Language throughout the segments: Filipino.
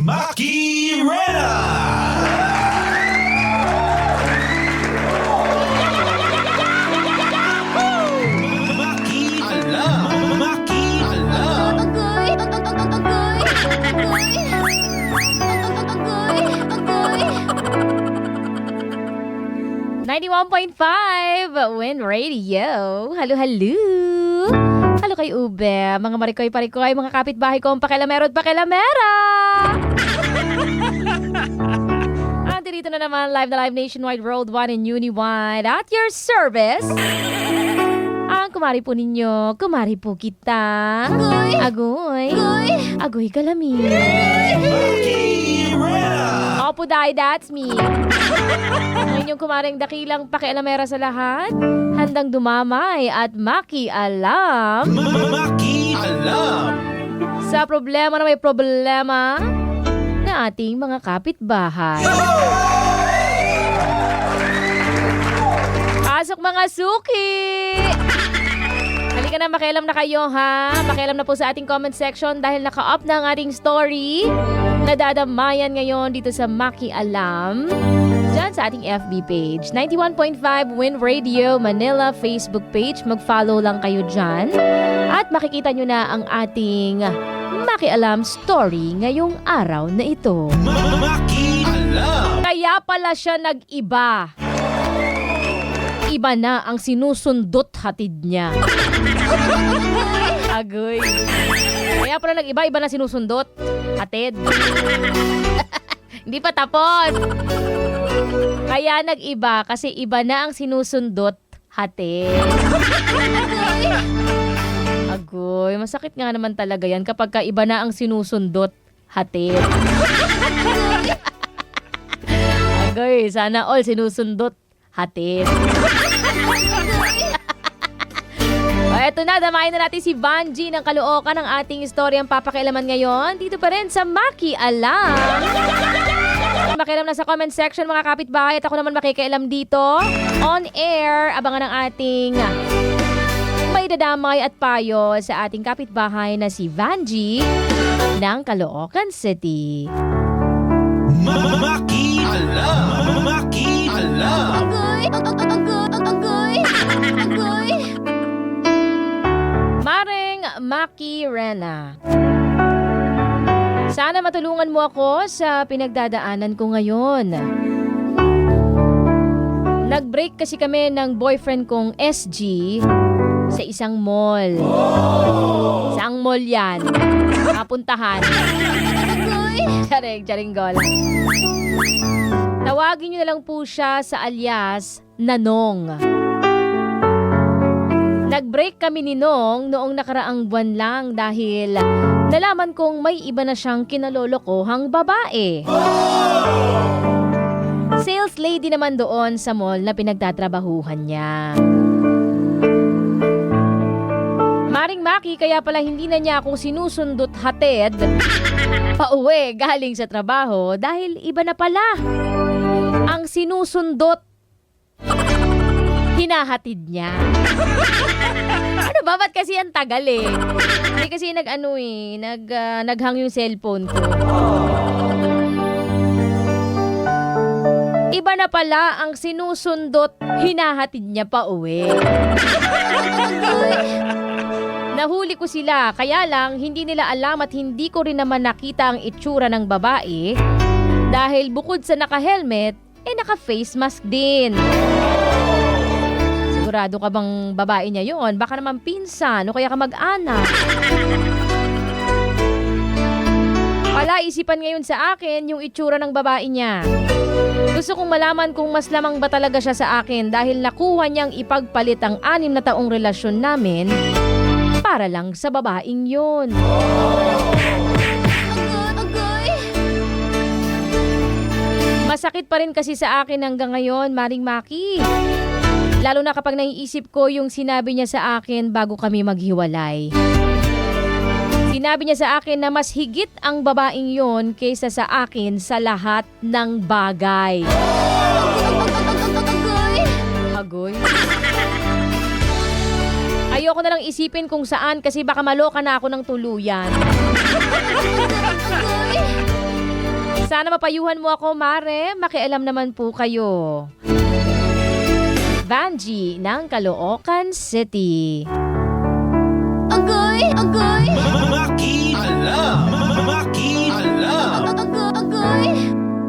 Maki Rena! Maki Alam! Maki Alam! Agoy! Agoy! Agoy! 91.5 Win Radio. Halo, halo. Halo kay Ube, mga marikoy-parikoy, mga kapitbahay ko, pakilamero at pakilamera. Dito na naman, live na live nationwide, worldwide, and uniwide. At your service. Ang kumari po ninyo, kumari po kita. Agoy! Agoy! Agoy! Agoy kalami. Maki Rena! Opo, Day, that's me. Ang inyong kumaring dakilang pakialamera sa lahat. Handang dumamay at makialam. Maki Alam! Sa problema na may problema na ating mga kapitbahay. Pasok mga suki! Halika na, makialam na kayo ha. Makialam na po sa ating comment section dahil naka-up na ang ating story. Nadadamayan ngayon dito sa Maki Alam. Diyan sa ating FB page. 91.5 Win Radio Manila Facebook page. Mag-follow lang kayo dyan. At makikita nyo na ang ating Maki Alam story ngayong araw na ito. Maki Alam! Kaya pala siya nag-iba. Iba na ang sinusundot hatid niya. Agoy. Kaya pala nag-iba, iba na sinusundot hatid. Hindi pa tapos. Kaya nag-iba kasi iba na ang sinusundot hatid. Agoy, masakit nga naman talaga yan kapag ka iba na ang sinusundot hatid. Agoy, sana all sinusundot hatid. O, eto na, damayin na natin si Vanji ng Caloocan ng ating istoryang papakialaman ngayon. Dito pa rin sa Maki Alam. Makialam na sa comment section mga kapitbahay at ako naman makikialam dito. On air, abangan ng ating may dadamay at payo sa ating kapitbahay na si Vanji ng Caloocan City. Maki Alam! Maki Alam! Agoy! Agoy! Agoy! Maring Maki Rena. Sana matulungan mo ako sa pinagdadaanan ko ngayon. Nag-break kasi kami ng boyfriend kong SG sa isang mall. Saang mall yan? Kapuntahan. Charing-gol. Tawagin niyo na lang po siya sa alias Nanong. Nag-break kami ni Nong noong nakaraang buwan lang dahil nalaman kong may iba na siyang kinalolokohang babae. Sales lady naman doon sa mall na pinagtatrabahuhan niya. Maring Maki, kaya pala hindi na niya ako sinusundot hatid pauwi galing sa trabaho dahil iba na pala ang sinusundot hinahatid niya. Ano ba? Ba't kasi ang tagal eh? Hindi kasi naghang yung cellphone ko. Iba na pala ang sinusundot hinahatid niya pa uwi. Nahuli ko sila, kaya lang hindi nila alam at hindi ko rin naman nakita ang itsura ng babae dahil bukod sa naka-helmet, naka-face mask din. Sigurado ka bang babae niya yon? Baka naman pinsan o kaya ka mag-anak. Palaisipan ngayon sa akin yung itsura ng babae niya. Gusto kong malaman kung mas lamang ba talaga siya sa akin dahil nakuha niyang ipagpalit ang 6 na taong relasyon namin para lang sa babaeng yun. Masakit pa rin kasi sa akin hanggang ngayon, Maring Maki. Lalo na kapag naiisip ko yung sinabi niya sa akin bago kami maghiwalay. Sinabi niya sa akin na mas higit ang babaeng yon kaysa sa akin sa lahat ng bagay. Agoy. Ayoko na lang isipin kung saan kasi baka maloka na ako ng tuluyan. Sana mapayuhan mo ako, Mare. Makialam naman po kayo. Vanji ng Caloocan City. Agoy! Agoy! Makialam! Makialam! Agoy!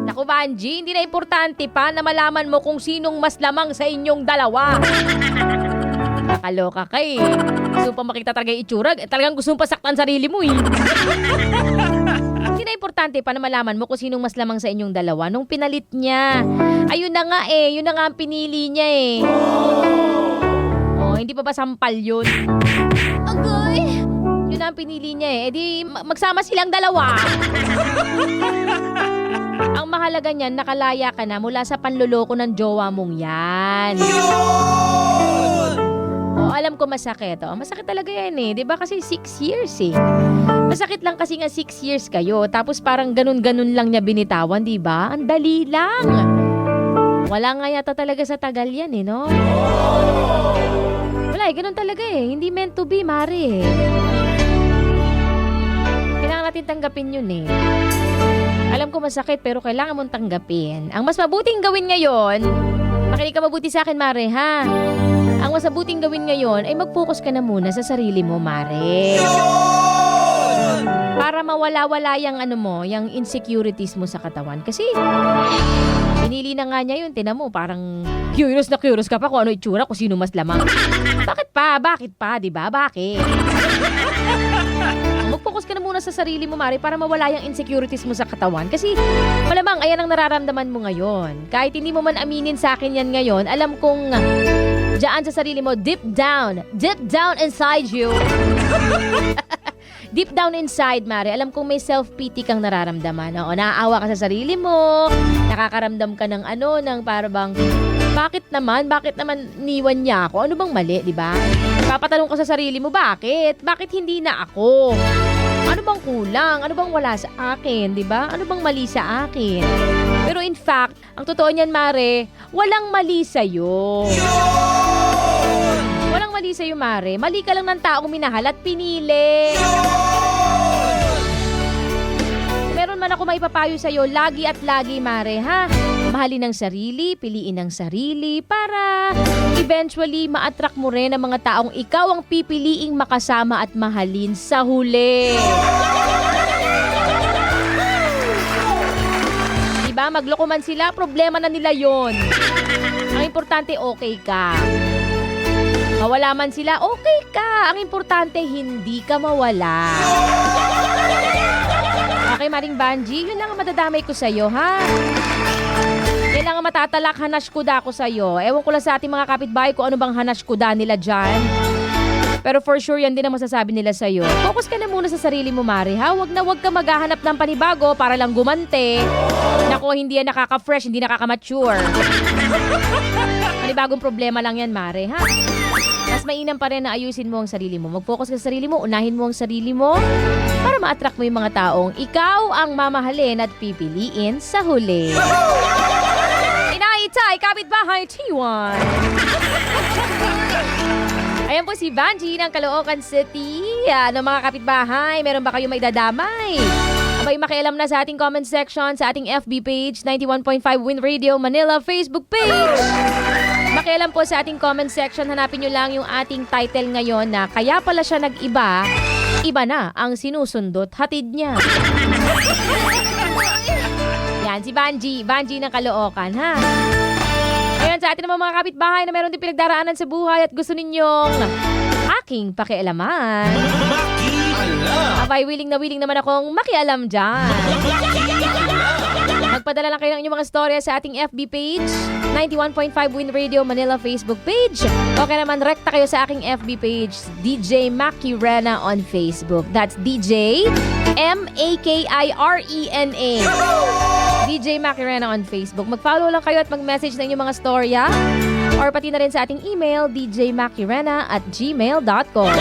Naku, Vanji, hindi na importante pa na malaman mo kung sinong mas lamang sa inyong dalawa. Nakaloka ka eh. Gusto pa makita talaga yung itsura. Talagang gusto mo pasaktan sarili mo eh. Hindi na importante pa na malaman mo kung sinong mas lamang sa inyong dalawa nung pinalit niya. Ayun na nga eh. Yun na nga ang pinili niya eh. Oh, hindi pa ba sampal yun? Agoy! Yun na ang pinili niya eh. E di magsama silang dalawa. Ang mahalaga niyan, nakalaya ka na mula sa panloloko ng jowa mong yan. Oh, alam ko masakit. Oh, masakit talaga yan eh. 'Di ba kasi 6 years eh. Masakit lang kasi nga 6 years kayo. Tapos parang ganun-ganun lang niya binitawan, 'di ba? Ang dali lang. Wala nga yata talaga sa tagal yan eh, no? Wala eh, ganun talaga eh. Hindi meant to be, Mare. Kailangan natin tanggapin yun eh. Alam ko masakit pero kailangan mong tanggapin. Ang mas mabuting gawin ngayon, makinig ka mabuti sa akin, Mare, ha? Ang mas mabuting gawin ngayon ay mag-focus ka na muna sa sarili mo, Mare. Para mawala-wala yung yung insecurities mo sa katawan. Kasi, pinili na nga niya yun. Tinan mo, parang curious na curious ka pa kung ano itsura, kung sino mas lamang. Bakit pa? Bakit pa? Diba? Bakit? Mag-focus ka na muna sa sarili mo, Mare, para mawala yung insecurities mo sa katawan. Kasi, malamang, ayan ang nararamdaman mo ngayon. Kahit hindi mo man aminin sa akin yan ngayon, alam kong diyan sa sarili mo, deep down inside you. Deep down inside, Mare, alam kong may self-pity kang nararamdaman. Oo, naaawa ka sa sarili mo, nakakaramdam ka ng ng parang, bakit naman niwan niya ako? Ano bang mali, di ba? Papatanong ka sa sarili mo, bakit? Bakit hindi na ako? Ano bang kulang? Ano bang wala sa akin, di ba? Ano bang mali sa akin? Pero in fact, ang totoo niyan, Mare, walang mali sa'yo. Walang mali sa'yo, Mare. Mali ka lang ng taong minahal at pinili. Meron man ako maipapayo sa'yo, lagi at lagi, Mare, ha? Mahalin ang sarili, piliin ang sarili, para eventually ma-attract mo rin ang mga taong ikaw ang pipiliing makasama at mahalin sa huli. Diba? Magloko man sila, problema na nila yon. Ang importante, okay ka. Mawala man sila, okay ka. Ang importante, hindi ka mawala. Okay, Maring Vanji, yun lang ang madadamay ko sa'yo, ha? Kailangan matatalak, hanas kuda ko sa'yo. Ewan ko lang sa ating mga kapitbahay kung ano bang hanas kuda nila dyan. Pero for sure, yan din ang masasabi nila sa'yo. Focus ka na muna sa sarili mo, Mare, ha? Huwag ka maghahanap ng panibago para lang gumante. Naku, hindi yan nakaka-fresh, hindi nakaka-mature. Panibagong problema lang yan, Mare, ha? Mas mainam pa rin na ayusin mo ang sarili mo. Mag-focus ka sa sarili mo, unahin mo ang sarili mo para ma-attract mo yung mga taong ikaw ang mamahalin at pipiliin sa huli. Inaitay, kapitbahay, T1. Ayan po si Vanji ng Caloocan City. Ano mga kapitbahay, meron ba kayo may dadamay? Abay, makialam na sa ating comment section, sa ating FB page, 91.5 Win Radio Manila Facebook page. Makialam po sa ating comment section, hanapin nyo lang yung ating title ngayon na kaya pala siya nag-iba, iba na ang sinusundot hatid niya. Yan, si Vanji ng Caloocan, ha? Ayan, sa atin naman mga kapitbahay na meron din pinagdaraanan sa buhay at gusto ninyong aking pakialaman. Makialam! Abay, willing naman akong makialam dyan. Magpadala lang kayo ng inyong mga storya sa ating FB page, 91.5 Win Radio Manila Facebook page. Okay naman, rekta kayo sa aking FB page, DJ Maki Rena on Facebook. That's DJ M-A-K-I-R-E-N-A. DJ Maki Rena on Facebook. Mag-follow lang kayo at mag-message na inyong mga storya or pati na rin sa ating email, djmakirena@gmail.com.